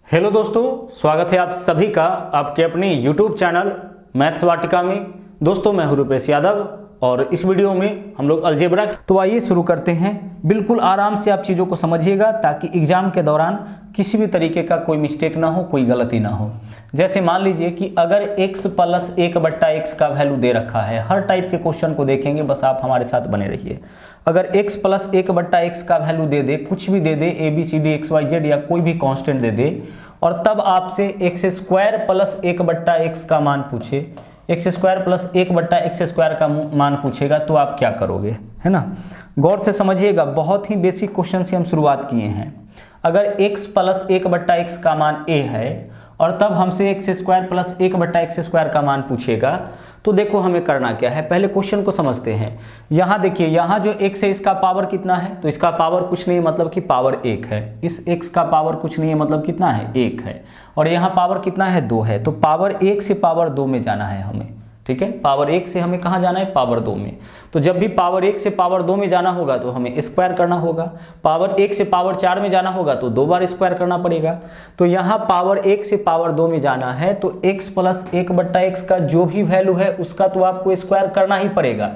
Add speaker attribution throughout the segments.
Speaker 1: Hello दोस्तों, स्वागत है आप सभी का आपके अपने YouTube चैनल मैथ्स वाटिका में। दोस्तों मैं हूं रुपेश यादव और इस वीडियो में हम लोग अलजेब्रा। तो आइए शुरू करते हैं। बिल्कुल आराम से आप चीज़ों को समझिएगा ताकि एग्जाम के दौरान किसी भी तरीके का कोई मिस्टेक ना हो, कोई गलती ना हो। जैसे मान लीजिए कि अगर x प्लस 1/x का वैल्यू दे रखा है, हर टाइप के क्वेश्चन को देखेंगे, बस आप हमारे साथ बने रहिए। अगर x प्लस 1/x का वैल्यू दे दे, कुछ भी दे दे, ABCD XYZ या कोई भी कांस्टेंट दे दे, और तब आपसे x² प्लस 1/x का मान पूछे, x² प्लस 1/x² का मान पूछेगा, तो आप क्या करोगे, है ना। गौर से समझिएगा, बहुत ही बेसिक क्वेश्चन से हम शुरुआत किए हैं। अगर x प्लस 1/x का मान a है और तब हमसे x² प्लस 1/x² का मान पूछेगा, तो देखो हमें करना क्या है। पहले क्वेश्चन को समझते हैं। यहाँ देखिए, यहाँ जो x है इसका पावर कितना है, तो इसका पावर कुछ नहीं, मतलब कि पावर 1 है। इस x का पावर कुछ नहीं है, मतलब कितना है, 1 है। और यहाँ पावर कितना है, 2 है। तो पावर 1 से पावर 2 में जाना है हमें, ठीक है। पावर 1 से हमें कहाँ जाना है, पावर 2 में। तो जब भी पावर 1 से पावर 2 में जाना होगा तो हमें स्क्वायर करना होगा। पावर 1 से पावर 4 में जाना होगा तो 2 बार स्क्वायर करना पड़ेगा। तो यहाँ पावर 1 से पावर 2 में जाना है तो x प्लस 1/x का जो भी वैल्यू है उसका तो आपको स्क्वायर करना ही पड़ेगा।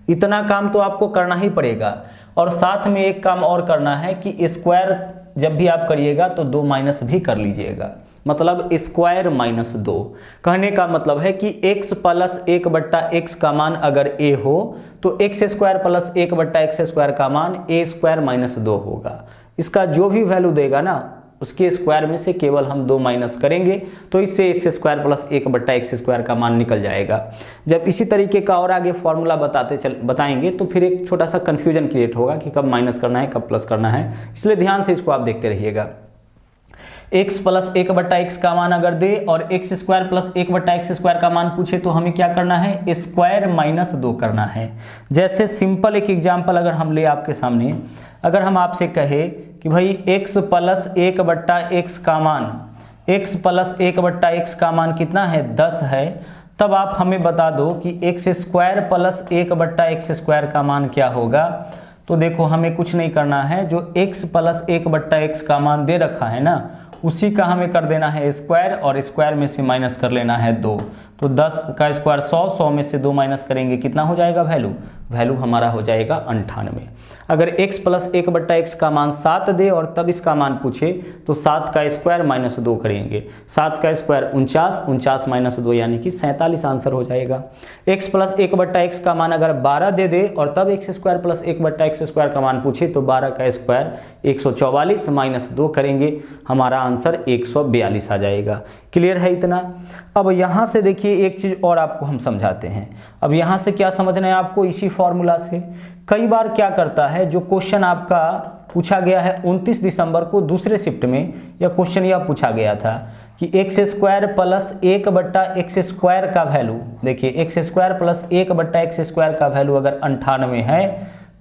Speaker 1: इतना काम तो आपको करना ही पड़ेगा। और साथ में एक काम और करना है कि स्क्वायर जब भी आप करिएगा तो 2 माइनस भी कर लीजिएगा, मतलब स्क्वायर माइनस 2। कहने का मतलब है कि x प्लस 1/x का मान अगर a हो तो x² प्लस 1/x² का मान a² माइनस 2 होगा। इसका जो भी वैल्यू देगा ना, उसके स्क्वायर में से केवल हम 2 माइनस करेंगे तो इससे x² प्लस 1/x² का मान निकल जाएगा। जब इसी तरीके का और आगे फॉर्मूला बताएंगे तो फिर एक छोटा सा कन्फ्यूजन क्रिएट होगा कि कब माइनस करना है, कब प्लस करना है। इसलिए ध्यान से इसको आप देखते रहिएगा। x प्लस 1/x का मान अगर दे और x² प्लस 1/x² का मान पूछे तो हमें क्या करना है, स्क्वायर माइनस 2 करना है। जैसे सिंपल एक एग्जांपल अगर हम ले आपके सामने, अगर हम आपसे कहे कि भाई x प्लस 1/x का मान, x प्लस 1/x का मान कितना है, 10 है, तब आप हमें बता दो कि x² प्लस 1/x² का मान क्या होगा। तो देखो हमें कुछ नहीं करना है, जो x प्लस 1/x का मान दे रखा है ना, उसी का हमें कर देना है स्क्वायर और स्क्वायर में से माइनस कर लेना है 2। तो 10 का स्क्वायर 100, 100 में से 2 माइनस करेंगे, कितना हो जाएगा वैल्यू हमारा हो जाएगा 98। अगर x प्लस 1/x का मान 7 दे और तब इसका मान पूछे तो 7 का स्क्वायर माइनस 2 करेंगे। 7 का स्क्वायर 49, 49 माइनस 2 यानी कि 47 आंसर हो जाएगा। x प्लस 1/x का मान अगर 12 दे दे और तब x² प्लस 1/x² का मान पूछे तो 12 का स्क्वायर 144 माइनस 2 करेंगे, हमारा आंसर 142 आ जाएगा। क्लियर है इतना। अब यहाँ से देखिए एक चीज़ और आपको हम समझाते हैं। अब यहाँ से क्या समझना है आपको, इसी फॉर्मूला से। कई बार क्या करता है, जो क्वेश्चन आपका पूछा गया है 29 दिसंबर को दूसरे शिफ्ट में, यह क्वेश्चन यह पूछा गया था कि x² प्लस 1/x² का वैल्यू, देखिए x² प्लस 1/x² का वैल्यू अगर 98 है,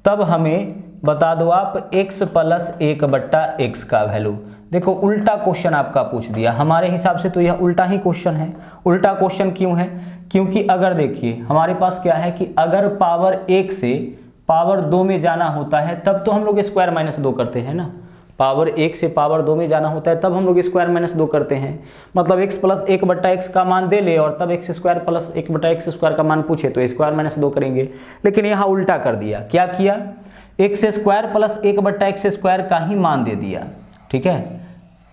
Speaker 1: तब हमें बता दो आप x प्लस 1/x का वैल्यू। देखो उल्टा क्वेश्चन आपका पूछ दिया। हमारे हिसाब से तो यह उल्टा ही क्वेश्चन है। उल्टा क्वेश्चन क्यों है, क्योंकि अगर देखिए हमारे पास क्या है कि अगर पावर 1 से पावर 2 में जाना होता है तब तो हम लोग स्क्वायर माइनस 2 करते हैं ना। पावर 1 से पावर 2 में जाना होता है तब हम लोग स्क्वायर माइनस 2 करते हैं। मतलब x प्लस 1/x का मान दे ले और तब x² प्लस 1/x² का मान पूछे तो स्क्वायर माइनस 2 करेंगे। लेकिन यहाँ उल्टा कर दिया। क्या किया, x² प्लस 1/x² का ही मान दे दिया, ठीक है।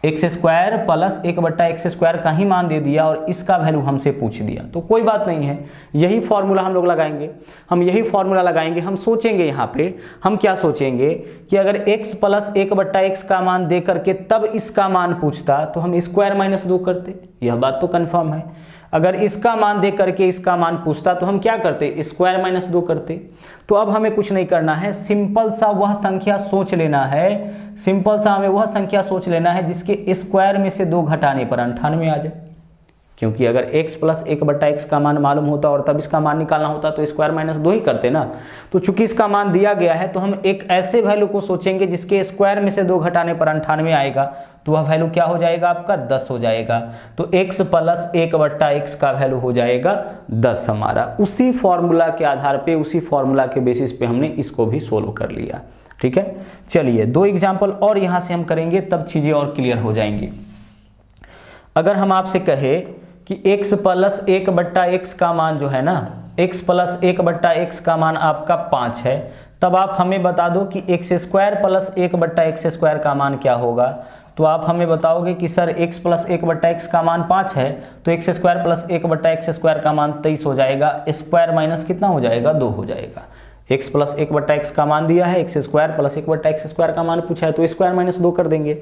Speaker 1: x² प्लस 1/x² का ही मान दे दिया और इसका वैल्यू हमसे पूछ दिया। तो कोई बात नहीं है, यही फॉर्मूला हम लोग लगाएंगे। हम सोचेंगे यहाँ पे, हम क्या सोचेंगे कि अगर x प्लस 1/x का मान दे करके तब इसका मान पूछता तो हम स्क्वायर माइनस 2 करते। यह बात तो कन्फर्म है। अगर इसका मान दे करके इसका मान पूछता तो हम क्या करते, स्क्वायर माइनस 2 करते। तो अब हमें कुछ नहीं करना है, सिंपल सा वह संख्या सोच लेना है, जिसके स्क्वायर में से 2 घटाने पर 98 आ जाए। क्योंकि अगर x प्लस 1/x का मान मालूम होता और तब इसका मान निकालना होता तो स्क्वायर माइनस 2 ही करते ना। तो चूंकि इसका मान दिया गया है तो हम एक ऐसे वैल्यू को सोचेंगे जिसके स्क्वायर में से 2 घटाने पर 98 आएगा, तो वह वैल्यू क्या हो जाएगा आपका, 10 हो जाएगा। तो x प्लस 1/x का वैल्यू हो जाएगा 10 हमारा। उसी फॉर्मूला के आधार पे, उसी फॉर्मूला के बेसिस पे हमने इसको भी सोल्व कर लिया, ठीक है। चलिए 2 एग्जाम्पल और यहाँ से हम करेंगे, तब चीजें और क्लियर हो जाएंगी। अगर हम आपसे कहे कि x प्लस 1/x का मान जो है ना, x प्लस 1/x का मान आपका 5 है, तब आप हमें बता दो कि x² प्लस 1/x² का मान क्या होगा। तो आप हमें बताओगे कि सर x प्लस 1/x का मान 5 है, तो x² प्लस 1/x² का मान 23 हो जाएगा। स्क्वायर माइनस कितना हो जाएगा, 2 हो जाएगा। x प्लस 1/x का मान दिया है, x² प्लस 1/x² का मान पूछा है, तो स्क्वायर माइनस 2 कर देंगे।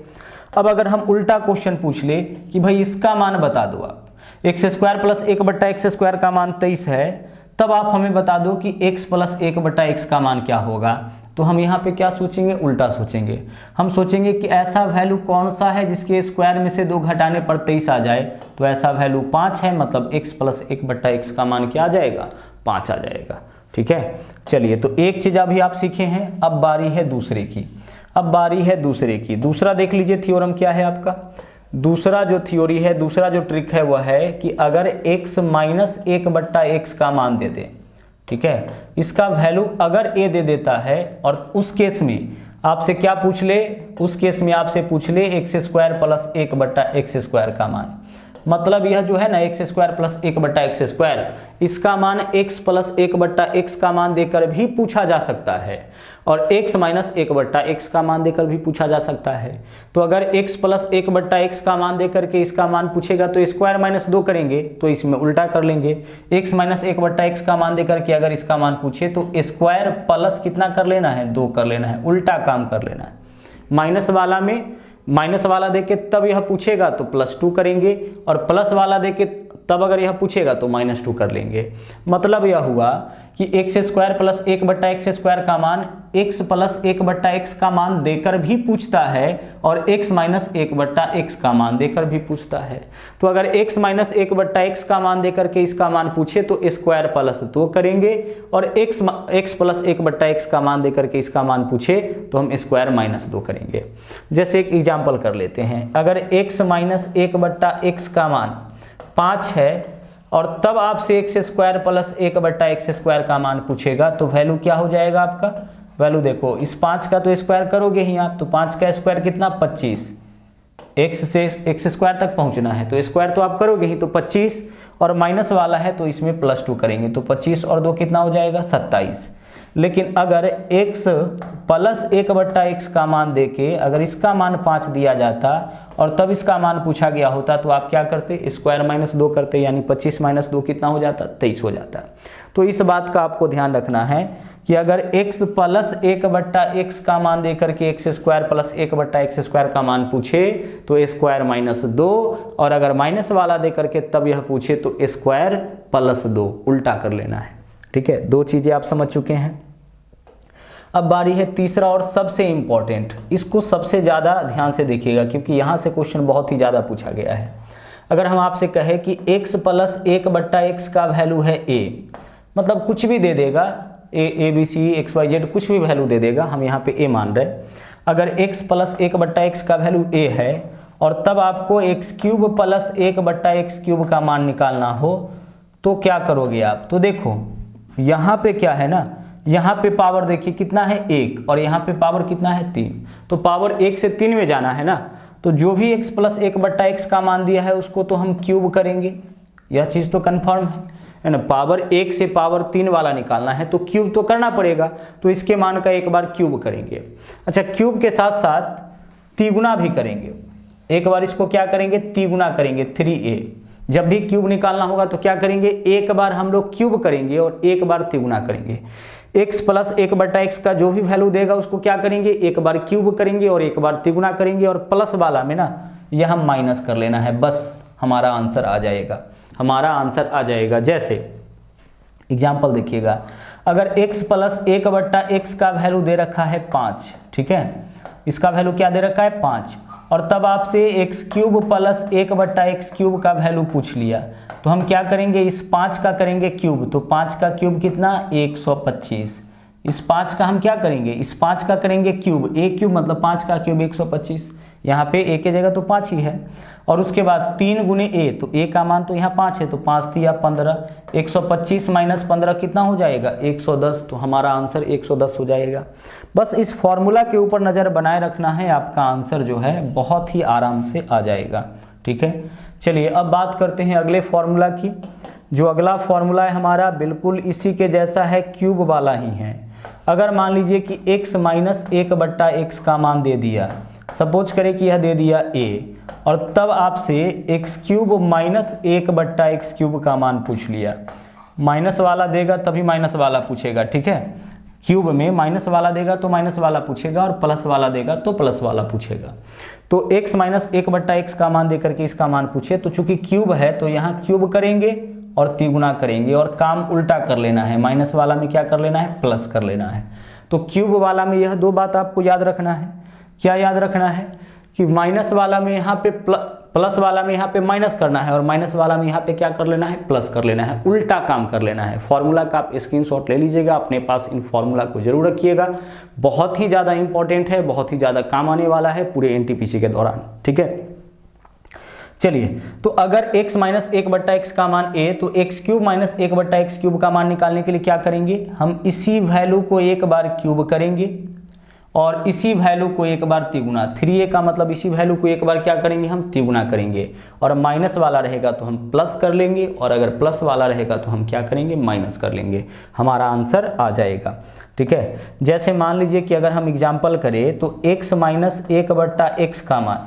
Speaker 1: अब अगर हम उल्टा क्वेश्चन पूछ ले कि भाई इसका मान बता दो आप, x² प्लस 1/x² का मान 23 है, तब आप हमें बता दो कि x प्लस 1/x का मान क्या होगा। तो हम यहाँ पे क्या सोचेंगे, उल्टा सोचेंगे। हम सोचेंगे कि ऐसा वैल्यू कौन सा है जिसके स्क्वायर में से 2 घटाने पर 23 आ जाए। तो ऐसा वैल्यू 5 है, मतलब x प्लस 1/x का मान क्या आ जाएगा, 5 आ जाएगा। ठीक है, चलिए तो एक चीज अभी आप सीखे हैं, अब बारी है दूसरे की। अब बारी है दूसरे की। दूसरा देख लीजिए थ्योरम क्या है आपका। दूसरा जो थ्योरी है, दूसरा जो ट्रिक है वह है कि अगर x माइनस 1/x का मान दे दे, ठीक है, इसका वैल्यू अगर a दे देता है और उस केस में आपसे क्या पूछ ले, उस केस में आपसे पूछ ले x² प्लस 1/x² का मान। मतलब यह जो है ना x² प्लस 1/x², इसका मान x प्लस 1/x का मान देकर भी पूछा जा सकता है और x माइनस 1/x का मान देकर भी पूछा जा सकता है। तो अगर x प्लस 1/x का मान देकर के इसका मान पूछेगा तो स्क्वायर माइनस 2 करेंगे, तो इसमें उल्टा कर लेंगे। x माइनस 1/x का मान देकर के अगर इसका मान पूछे तो स्क्वायर प्लस कितना कर लेना है, 2 कर लेना है, उल्टा काम कर लेना है। माइनस वाला में माइनस वाला देके तब यह पूछेगा तो +2 करेंगे, और प्लस वाला देके तब अगर यह पूछेगा तो -2 कर लेंगे। मतलब यह हुआ कि x² प्लस 1/x² का मान x प्लस 1/x का मान देकर भी पूछता है और x माइनस 1/x का मान देकर भी पूछता है। तो अगर x माइनस 1/x का मान देकर के इसका मान पूछे तो स्क्वायर प्लस 2 करेंगे, और x प्लस 1/x का मान देकर के इसका मान पूछे तो हम स्क्वायर माइनस 2 करेंगे। जैसे एक एग्जाम्पल कर लेते हैं, अगर x माइनस 1/x का मान 5 है और तब आपसे x² प्लस 1/x² का मान पूछेगा तो वैल्यू क्या हो जाएगा आपका। वैल्यू देखो, इस 5 का तो स्क्वायर करोगे ही आप, तो 5 का स्क्वायर कितना, 25। x से x² तक पहुंचना है तो स्क्वायर तो आप करोगे ही, तो 25, और माइनस वाला है तो इसमें +2 करेंगे, तो 25 और 2 कितना हो जाएगा, 27। लेकिन अगर x प्लस 1/x का मान देके अगर इसका मान 5 दिया जाता और तब इसका मान पूछा गया होता तो आप क्या करते, स्क्वायर माइनस 2 करते, यानी 25 माइनस 2 कितना हो जाता, 23 हो जाता। तो इस बात का आपको ध्यान रखना है कि अगर x प्लस 1/x का मान देकर के x² प्लस 1/x² का मान पूछे तो स्क्वायर माइनस 2, और अगर माइनस वाला देकर के तब यह पूछे तो स्क्वायर प्लस 2, उल्टा कर लेना है। ठीक है, 2 चीजें आप समझ चुके हैं। अब बारी है तीसरा और सबसे इंपॉर्टेंट, इसको सबसे ज़्यादा ध्यान से देखिएगा क्योंकि यहाँ से क्वेश्चन बहुत ही ज़्यादा पूछा गया है। अगर हम आपसे कहें कि x प्लस 1/x का वैल्यू है a, मतलब कुछ भी दे देगा, a b c x y z कुछ भी वैल्यू दे देगा, हम यहाँ पे a मान रहे। अगर x प्लस 1/x का वैल्यू a है और तब आपको x³ प्लस 1/x³ का मान निकालना हो तो क्या करोगे आप। तो देखो यहाँ पे क्या है ना, यहाँ पे पावर देखिए कितना है 1 और यहाँ पे पावर कितना है 3, तो पावर 1 से 3 में जाना है ना, तो जो भी x प्लस 1/x का मान दिया है उसको तो हम क्यूब करेंगे, यह चीज़ तो कन्फर्म है ना। पावर 1 से पावर 3 वाला निकालना है तो क्यूब तो करना पड़ेगा, तो इसके मान का एक बार क्यूब करेंगे। अच्छा, क्यूब के साथ साथ तिगुना भी करेंगे, एक बार इसको क्या करेंगे, तिगुना करेंगे 3a। जब भी क्यूब निकालना होगा तो क्या करेंगे, एक बार हम लोग क्यूब करेंगे और एक बार तिगुना करेंगे। x प्लस 1/x का जो भी वैल्यू देगा उसको क्या करेंगे, एक बार क्यूब करेंगे और एक बार तिगुना करेंगे, और प्लस वाला में ना यह हम माइनस कर लेना है, बस हमारा आंसर आ जाएगा, हमारा आंसर आ जाएगा। जैसे एग्जाम्पल देखिएगा, अगर x प्लस 1/x का वैल्यू दे रखा है 5, ठीक है, इसका वैल्यू क्या दे रखा है 5, और तब आपसे x³ प्लस 1/x³ का वैल्यू पूछ लिया तो हम क्या करेंगे, इस 5 का करेंगे क्यूब, तो 5 का क्यूब कितना 125। इस 5 का हम क्या करेंगे, इस 5 का करेंगे क्यूब, a³ मतलब 5 का क्यूब 125, यहाँ पे a की जगह तो 5 ही है, और उसके बाद 3 गुने a, तो a का मान तो यहाँ 5 है, तो 5 या 15, 125 माइनस 15 कितना हो जाएगा 110, तो हमारा आंसर 110 हो जाएगा। बस इस फॉर्मूला के ऊपर नज़र बनाए रखना है, आपका आंसर जो है बहुत ही आराम से आ जाएगा। ठीक है। चलिए अब बात करते हैं अगले फॉर्मूला की। जो अगला फॉर्मूला है हमारा बिल्कुल इसी के जैसा है, क्यूब वाला ही है। अगर मान लीजिए कि x माइनस 1/x का मान दे दिया, सपोज करें कि यह दे दिया a, और तब आपसे x³ माइनस 1/x³ का मान पूछ लिया। माइनस वाला देगा तभी माइनस वाला पूछेगा, ठीक है। क्यूब में माइनस वाला देगा तो माइनस वाला पूछेगा, और प्लस वाला देगा तो प्लस वाला पूछेगा। तो x माइनस 1/x का मान देकर के इसका मान पूछे, तो चूंकि क्यूब है तो यहाँ क्यूब करेंगे और तिगुना करेंगे, और काम उल्टा कर लेना है। माइनस वाला में क्या कर लेना है, प्लस कर लेना है। तो क्यूब वाला में यह दो बात आपको याद रखना है। क्या याद रखना है कि माइनस वाला में यहाँ पे प्लस वाला में यहाँ पे माइनस करना है, और माइनस वाला में यहाँ पे क्या कर लेना है, प्लस कर लेना है। उल्टा काम कर लेना है। फॉर्मूला का आप स्क्रीनशॉट ले लीजिएगा, अपने पास इन फॉर्मूला को जरूर रखिएगा। बहुत ही ज़्यादा इंपॉर्टेंट है, बहुत ही ज़्यादा काम आने वाला है पूरे एनटीपीसी के दौरान, ठीक है। चलिए, तो अगर x माइनस 1/x का मान a, तो x³ माइनस 1/x³ का मान निकालने के लिए क्या करेंगे, हम इसी वैल्यू को एक बार क्यूब करेंगे और इसी वैल्यू को एक बार तिगुना। 3a का मतलब इसी वैल्यू को एक बार क्या करेंगे, हम तिगुना करेंगे, और माइनस वाला रहेगा तो हम प्लस कर लेंगे, और अगर प्लस वाला रहेगा तो हम क्या करेंगे, माइनस कर लेंगे। हमारा आंसर आ जाएगा, ठीक है। जैसे मान लीजिए कि अगर हम एग्जाम्पल करें तो x माइनस 1/x का मान,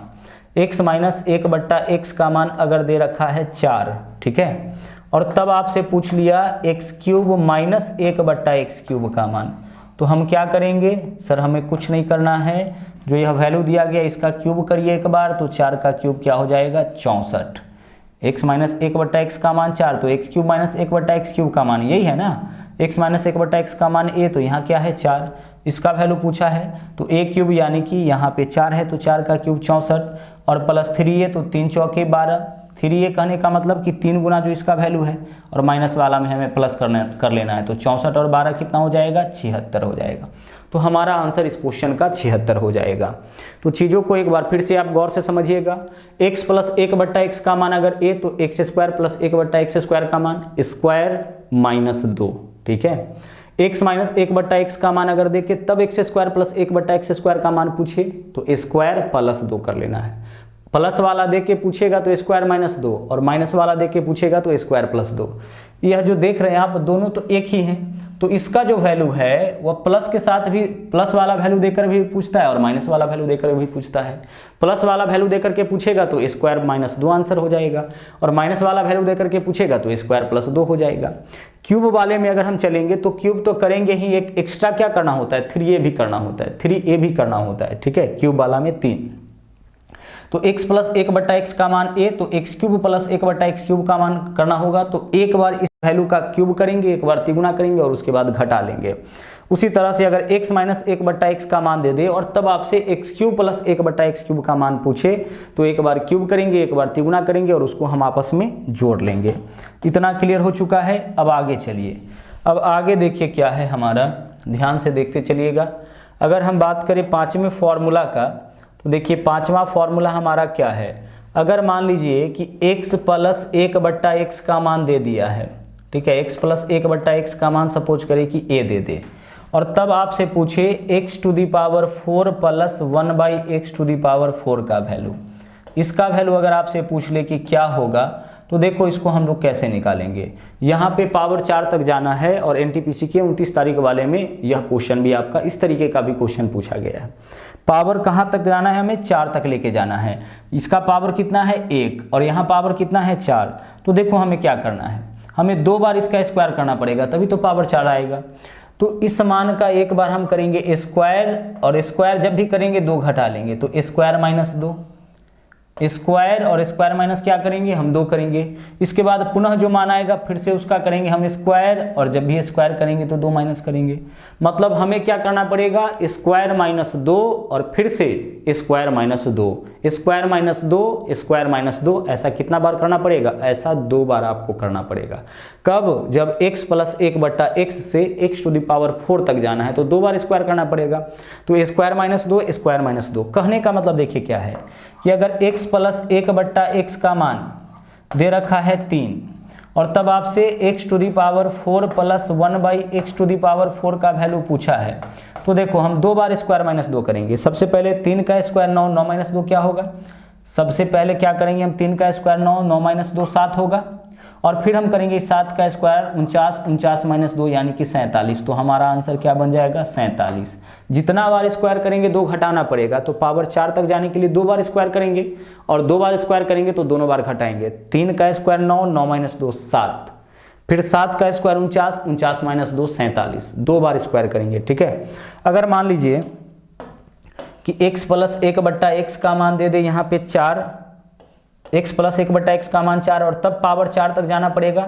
Speaker 1: x माइनस 1/x का मान अगर दे रखा है 4, ठीक है, और तब आपसे पूछ लिया x³ माइनस 1/x³ का मान, तो हम क्या करेंगे, सर हमें कुछ नहीं करना है, जो यह वैल्यू दिया गया इसका क्यूब करिए एक बार, तो 4 का क्यूब क्या हो जाएगा, 64। x माइनस 1/x का मान 4, तो x³ माइनस 1/x³ का मान यही है ना, x माइनस 1/x का मान a, तो यहाँ क्या है 4, इसका वैल्यू पूछा है, तो a³ यानी कि यहाँ पे 4 है, तो 4 का क्यूब 64, और प्लस 3a, तो 3 चौके 12। 3a कहने का मतलब कि 3 गुना जो इसका वैल्यू है, और माइनस वाला में हमें प्लस कर लेना है, तो 64 और 12 कितना हो जाएगा, 76 हो जाएगा। तो हमारा आंसर इस क्वेश्चन का 76 हो जाएगा। तो चीज़ों को एक बार फिर से आप गौर से समझिएगा। x प्लस 1/x का मान अगर a, तो x² प्लस 1/x² का मान स्क्वायर माइनस 2, ठीक है। x माइनस 1/x का मान अगर देखे तब x² प्लस 1/x² का मान पूछे तो स्क्वायर प्लस 2 कर लेना है। प्लस वाला दे के पूछेगा तो स्क्वायर माइनस 2, और माइनस वाला दे के पूछेगा तो स्क्वायर प्लस 2। यह जो देख रहे हैं आप दोनों तो एक ही हैं, तो इसका जो वैल्यू है वह प्लस के साथ भी, प्लस वाला वैल्यू देकर भी पूछता है और माइनस वाला वैल्यू देकर भी पूछता है। प्लस वाला वैल्यू देकर के पूछेगा तो स्क्वायर माइनस 2 आंसर हो जाएगा, और माइनस वाला वैल्यू देकर के पूछेगा तो स्क्वायर प्लस 2 हो जाएगा। क्यूब वाले में अगर हम चलेंगे तो क्यूब तो करेंगे ही, एक एक्स्ट्रा क्या करना होता है, 3a भी करना होता है, 3a भी करना होता है, ठीक है। क्यूब वाला में 3, तो x प्लस 1/x का मान a, तो x³ प्लस 1/x³ का मान करना होगा, तो एक बार इस वैल्यू का क्यूब करेंगे, एक बार तिगुना करेंगे और उसके बाद घटा लेंगे। उसी तरह से अगर x माइनस 1/x का मान दे दे और तब आपसे x³ प्लस 1/x³ का मान पूछे, तो एक बार क्यूब करेंगे, एक बार तिगुना करेंगे और उसको हम आपस में जोड़ लेंगे। इतना क्लियर हो चुका है। अब आगे चलिए, अब आगे देखिए क्या है हमारा, ध्यान से देखते चलिएगा। अगर हम बात करें 5वें फॉर्मूला का, तो देखिए 5वां फॉर्मूला हमारा क्या है। अगर मान लीजिए कि x प्लस 1/x का मान दे दिया है, ठीक है, x प्लस 1/x का मान सपोज करें कि a दे दे, और तब आपसे पूछे x⁴ प्लस 1/x⁴ का वैल्यू। इसका वैल्यू अगर आपसे पूछ ले कि क्या होगा, तो देखो इसको हम लोग कैसे निकालेंगे। यहाँ पे पावर 4 तक जाना है, और एनटीपीसी के 29 तारीख वाले में यह क्वेश्चन भी आपका इस तरीके का भी क्वेश्चन पूछा गया है। पावर कहाँ तक जाना है, हमें 4 तक लेके जाना है। इसका पावर कितना है 1, और यहाँ पावर कितना है 4। तो देखो हमें क्या करना है, हमें 2 बार इसका स्क्वायर करना पड़ेगा, तभी तो पावर 4 आएगा। तो इस मान का एक बार हम करेंगे स्क्वायर, और स्क्वायर जब भी करेंगे 2 घटा लेंगे, तो स्क्वायर माइनस 2, स्क्वायर और स्क्वायर माइनस क्या करेंगे, हम 2 करेंगे। इसके बाद पुनः जो मान आएगा फिर से उसका करेंगे हम स्क्वायर, और जब भी स्क्वायर करेंगे तो 2 माइनस करेंगे। मतलब हमें क्या करना पड़ेगा, स्क्वायर माइनस 2 और फिर से square minus 2, square minus 2, square minus 2, ऐसा कितना बार करना पड़ेगा, ऐसा 2 बार आपको करना पड़ेगा। कब, जब x प्लस 1/x से x⁴ तक जाना है, तो 2 बार स्क्वायर करना पड़ेगा। तो स्क्वायर माइनस 2, स्क्वायर माइनस 2, कहने का मतलब देखिए क्या है कि अगर x प्लस 1/x का मान दे रखा है 3, और तब आपसे x⁴ प्लस 1/x⁴ का वैल्यू पूछा है, तो देखो हम 2 बार स्क्वायर माइनस 2 करेंगे। सबसे पहले 3 का स्क्वायर 9, 9 माइनस 2 क्या होगा, सबसे पहले क्या करेंगे हम, 3 का स्क्वायर 9, 9 माइनस 2 7 होगा, और फिर हम करेंगे 7 का स्क्वायर 49, 49 माइनस 2 यानी कि 47। तो हमारा आंसर क्या बन जाएगा, 47। जितना बार स्क्वायर करेंगे 2 घटाना पड़ेगा, तो पावर 4 तक जाने के लिए 2 बार स्क्वायर करेंगे, और 2 बार स्क्वायर करेंगे तो दोनों बार घटाएंगे। 3 का स्क्वायर 9, 9 माइनस 2 7, फिर 7 का स्क्वायर 49, 49 माइनस 2 47, 2 बार स्क्वायर करेंगे। ठीक है, अगर मान लीजिए कि x प्लस 1/x का मान दे दे यहाँ पे 4, x प्लस 1/x का मान 4, और तब पावर 4 तक जाना पड़ेगा,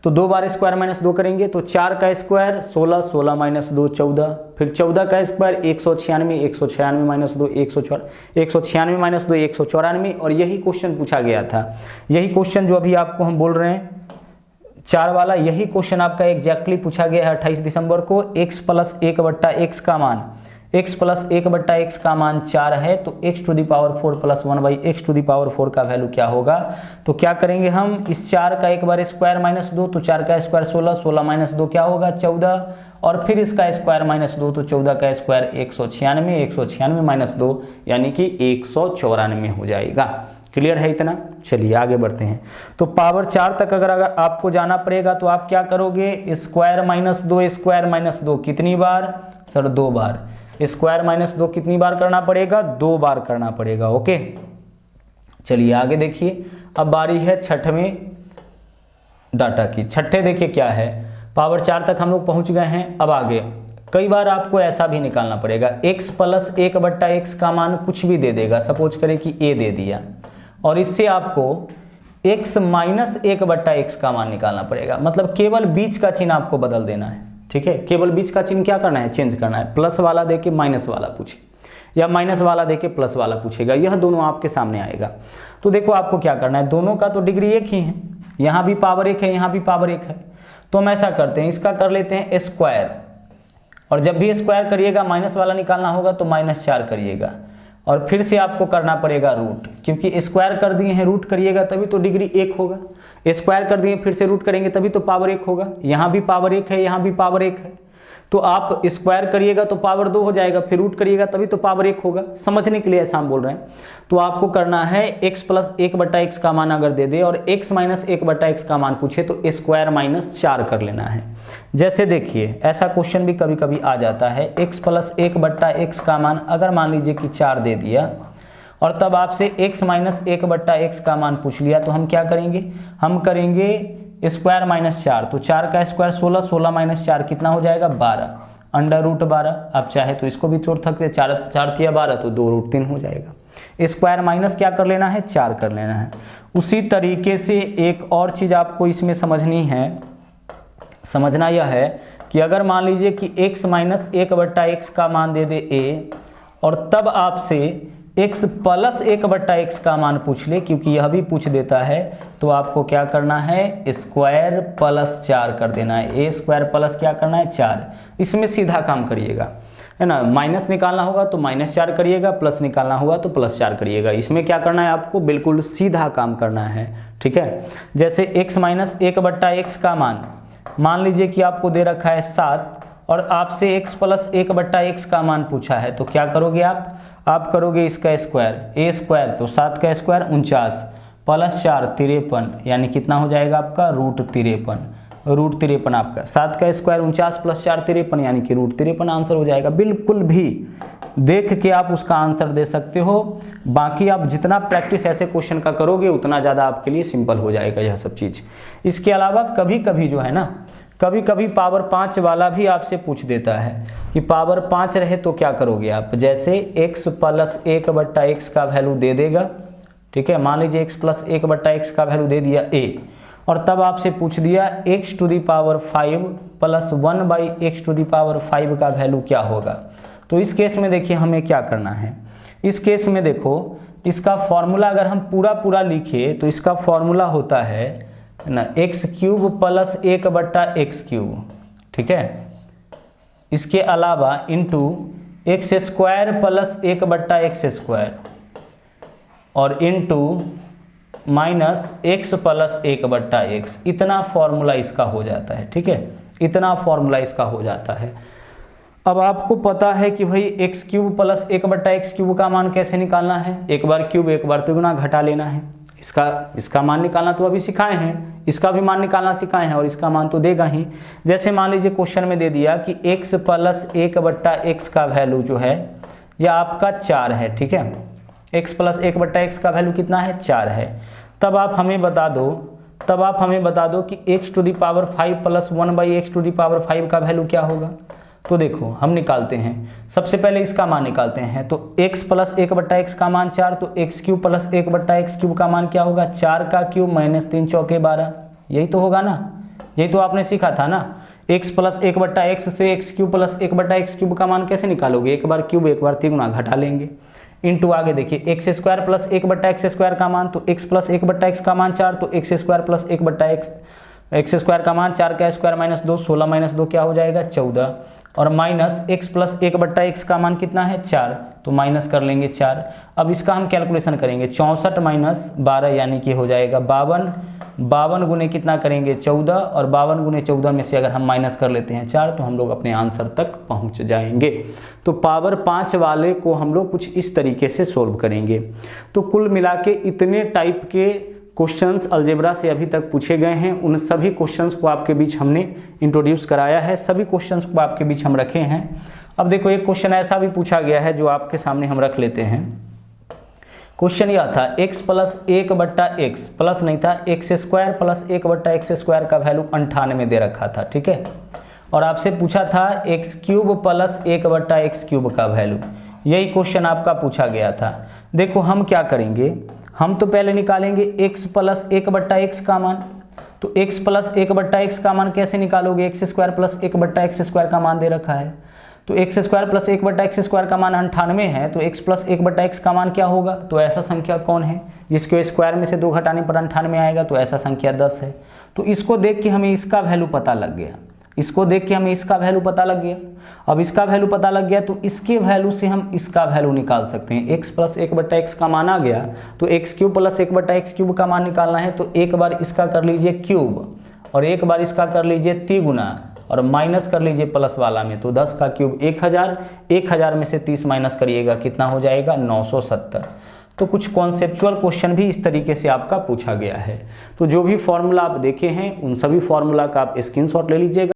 Speaker 1: तो 2 बार स्क्वायर माइनस 2 करेंगे, तो 4 का स्क्वायर 16, 16 माइनस 2 14, फिर 14 का स्क्वायर 196, 196 माइनस 2 196 माइनस 2 194, और यही क्वेश्चन पूछा गया था। यही क्वेश्चन जो अभी आपको हम बोल रहे हैं 4 वाला, यही क्वेश्चन आपका एग्जैक्टली पूछा गया है 28 दिसंबर को। x प्लस 1/x का मान, x प्लस 1/x का मान 4 है, तो x to the power 4 plus 1/x to the power 4 का वैल्यू क्या होगा। तो क्या करेंगे हम, इस 4 का एक बार स्क्वायर माइनस 2, तो 4 का स्क्वायर 16, 16 माइनस 2 क्या होगा 14, और फिर इसका स्क्वायर माइनस 2, तो 14 का स्क्वायर 196, 196 माइनस 2 यानी कि 194 हो जाएगा। क्लियर है इतना, चलिए आगे बढ़ते हैं। तो पावर 4 तक अगर आपको जाना पड़ेगा तो आप क्या करोगे, स्क्वायर माइनस 2, स्क्वायर माइनस 2 कितनी बार सर, 2 बार। स्क्वायर माइनस 2 कितनी बार करना पड़ेगा, 2 बार करना पड़ेगा। ओके, चलिए आगे देखिए। अब बारी है छठवें डाटा की। छठे देखिए क्या है, पावर 4 तक हम लोग पहुंच गए हैं। अब आगे कई बार आपको ऐसा भी निकालना पड़ेगा, x प्लस 1/x का मान कुछ भी दे देगा, सपोज करें कि a दे दिया, और इससे आपको x माइनस 1/x का मान निकालना पड़ेगा। मतलब केवल बीच का चिन्ह आपको बदल देना है। ठीक है, केवल बीच का चिन्ह क्या करना है, चेंज करना है। प्लस वाला देके माइनस वाला पूछे, या माइनस वाला देके प्लस वाला पूछेगा, यह दोनों आपके सामने आएगा। तो देखो आपको क्या करना है, दोनों का तो डिग्री एक ही है, यहाँ भी पावर 1 है, यहाँ भी पावर 1 है। तो हम ऐसा करते हैं, इसका कर लेते हैं स्क्वायर, और जब भी स्क्वायर करिएगा माइनस वाला निकालना होगा तो -4 करिएगा, और फिर से आपको करना पड़ेगा रूट, क्योंकि स्क्वायर कर दिए हैं, रूट करिएगा तभी तो डिग्री 1 होगा। स्क्वायर कर दिए फिर से रूट करेंगे तभी तो पावर 1 होगा। यहाँ भी पावर 1 है, यहाँ भी पावर 1 है, तो आप स्क्वायर करिएगा तो पावर 2 हो जाएगा, फिर रूट करिएगा तभी तो पावर 1 होगा। समझने के लिए ऐसा हम बोल रहे हैं। तो आपको करना है x प्लस 1/x का मान अगर दे दे और x माइनस 1/x का मान पूछे तो स्क्वायर माइनस 4 कर लेना है। जैसे देखिए ऐसा क्वेश्चन भी कभी कभी आ जाता है, x प्लस 1/x का मान अगर मान लीजिए कि 4 दे दिया और तब आपसे x माइनस 1/x का मान पूछ लिया, तो हम क्या करेंगे, हम करेंगे स्क्वायर माइनस 4। तो 4 का स्क्वायर 16, 16 माइनस 4 कितना हो जाएगा 12, अंडर रूट 12। आप चाहे तो इसको भी तोड़ सकते, 4 तिया 12 तो 2 रूट 3 हो जाएगा। स्क्वायर माइनस क्या कर लेना है 4 कर लेना है। उसी तरीके से एक और चीज़ आपको इसमें समझनी है, समझना यह है कि अगर मान लीजिए कि x माइनस 1/x का मान दे दे a और तब आपसे x प्लस 1/x का मान पूछ ले, क्योंकि यह भी पूछ देता है, तो आपको क्या करना है स्क्वायर प्लस 4 कर देना है। a स्क्वायर प्लस क्या करना है 4, इसमें सीधा काम करिएगा, है ना। माइनस निकालना होगा तो -4 करिएगा, प्लस निकालना होगा तो +4 करिएगा। इसमें क्या करना है आपको, बिल्कुल सीधा काम करना है, ठीक है। जैसे x माइनस 1/x का मान लीजिए कि आपको दे रखा है 7 और आपसे x प्लस 1/x का मान पूछा है, तो क्या करोगे आप करोगे इसका स्क्वायर, a स्क्वायर तो 7 का स्क्वायर 49 प्लस 4 53, यानी कितना हो जाएगा आपका √53, √53 आपका 7 का स्क्वायर 49 प्लस 4 53, यानी कि √53 आंसर हो जाएगा। बिल्कुल भी देख के आप उसका आंसर दे सकते हो। बाकी आप जितना प्रैक्टिस ऐसे क्वेश्चन का करोगे उतना ज़्यादा आपके लिए सिंपल हो जाएगा यह सब चीज़। इसके अलावा कभी कभी जो है ना, कभी कभी पावर 5 वाला भी आपसे पूछ देता है कि पावर 5 रहे तो क्या करोगे आप। जैसे x प्लस 1/x का वैल्यू दे देगा, ठीक है, मान लीजिए x प्लस 1/x का वैल्यू दे दिया a और तब आपसे पूछ दिया x to the power 5 plus 1/x to the power 5 का वैल्यू क्या होगा। तो इस केस में देखिए हमें क्या करना है, इस केस में देखो इसका फॉर्मूला अगर हम पूरा लिखे तो इसका फॉर्मूला होता है ना x³ प्लस 1/x³, ठीक है। इसके अलावा इंटू x² प्लस 1/x² और into minus x plus 1/x, इतना फॉर्मूला इसका हो जाता है, ठीक है, इतना फॉर्मूला इसका हो जाता है। अब आपको पता है कि भाई एक्स क्यूब प्लस 1/x³ का मान कैसे निकालना है, एक बार क्यूब एक बार तिगुना घटा लेना है। इसका मान निकालना तो अभी सिखाए हैं, इसका भी मान निकालना सिखाए हैं और इसका मान तो देगा ही। जैसे मान लीजिए क्वेश्चन में दे दिया कि x प्लस 1/x का वैल्यू जो है यह आपका 4 है, ठीक है। x प्लस 1/x का वैल्यू कितना है, 4 है। तब आप हमें बता दो कि x⁵ प्लस 1/x⁵ का वैल्यू क्या होगा। तो देखो हम निकालते हैं, सबसे पहले इसका मान निकालते हैं। तो x प्लस 1/x का मान 4, तो x³ प्लस 1/x³ का मान क्या होगा, 4 का क्यूब माइनस 3 चौके 12, यही तो होगा ना, यही तो आपने सीखा था ना। x प्लस 1/x से x³ प्लस 1/x³ का मान कैसे निकालोगे, एक बार क्यूब एक बार तिगुना घटा लेंगे। इंटू आगे देखिए x² प्लस 1/x² का मान, तो x प्लस 1/x का मान 4, तो x² प्लस 1/x² का मान 4 का स्क्वायर माइनस 2, 16 माइनस 2 क्या हो जाएगा, 14, और माइनस x प्लस 1/x का मान कितना है, 4, तो माइनस कर लेंगे 4। अब इसका हम कैलकुलेशन करेंगे, 64 माइनस 12 यानी कि हो जाएगा 52, 52 गुने कितना करेंगे 14, और 52 गुने 14 में से अगर हम माइनस कर लेते हैं 4 तो हम लोग अपने आंसर तक पहुंच जाएंगे। तो पावर 5 वाले को हम लोग कुछ इस तरीके से सोल्व करेंगे। तो कुल मिला के इतने टाइप के क्वेश्चंस अलजेब्रा से अभी तक पूछे गए हैं, उन सभी क्वेश्चंस को आपके बीच हमने इंट्रोड्यूस कराया है, सभी क्वेश्चंस को आपके बीच हम रखे हैं। अब देखो एक क्वेश्चन ऐसा भी पूछा गया है जो आपके सामने हम रख लेते हैं। क्वेश्चन यह था x प्लस 1/x प्लस नहीं था x² प्लस 1/x² का वैल्यू 98 दे रखा था, ठीक है। और आपसे पूछा था x³ प्लस 1/x³ का वैल्यू, यही क्वेश्चन आपका पूछा गया था। देखो हम क्या करेंगे, हम तो पहले निकालेंगे x प्लस 1/x का मान। तो x प्लस 1/x का मान कैसे निकालोगे, x² प्लस 1/x² का मान दे रखा है, तो x² प्लस 1/x² का मान 98 है, तो x प्लस 1/x का मान क्या होगा, तो ऐसा संख्या कौन है जिसके स्क्वायर में से 2 घटाने पर 98 आएगा, तो ऐसा संख्या 10 है। तो इसको देख के हमें इसका वैल्यू पता लग गया, इसको देख के हमें इसका वैल्यू पता लग गया। अब इसका वैल्यू पता लग गया तो इसके वैल्यू से हम इसका वैल्यू निकाल सकते हैं। x प्लस 1/x का मान आ गया, तो x³ प्लस 1/x³ का मान निकालना है, तो एक बार इसका कर लीजिए क्यूब और एक बार इसका कर लीजिए तिगुना और माइनस कर लीजिए प्लस वाला में, तो 10 का क्यूब 1000, 1000 में से 30 माइनस करिएगा कितना हो जाएगा, 970। तो कुछ कॉन्सेप्चुअल क्वेश्चन भी इस तरीके से आपका पूछा गया है। तो जो भी फॉर्मूला आप देखे हैं उन सभी फॉर्मूला का आप स्क्रीनशॉट ले लीजिएगा।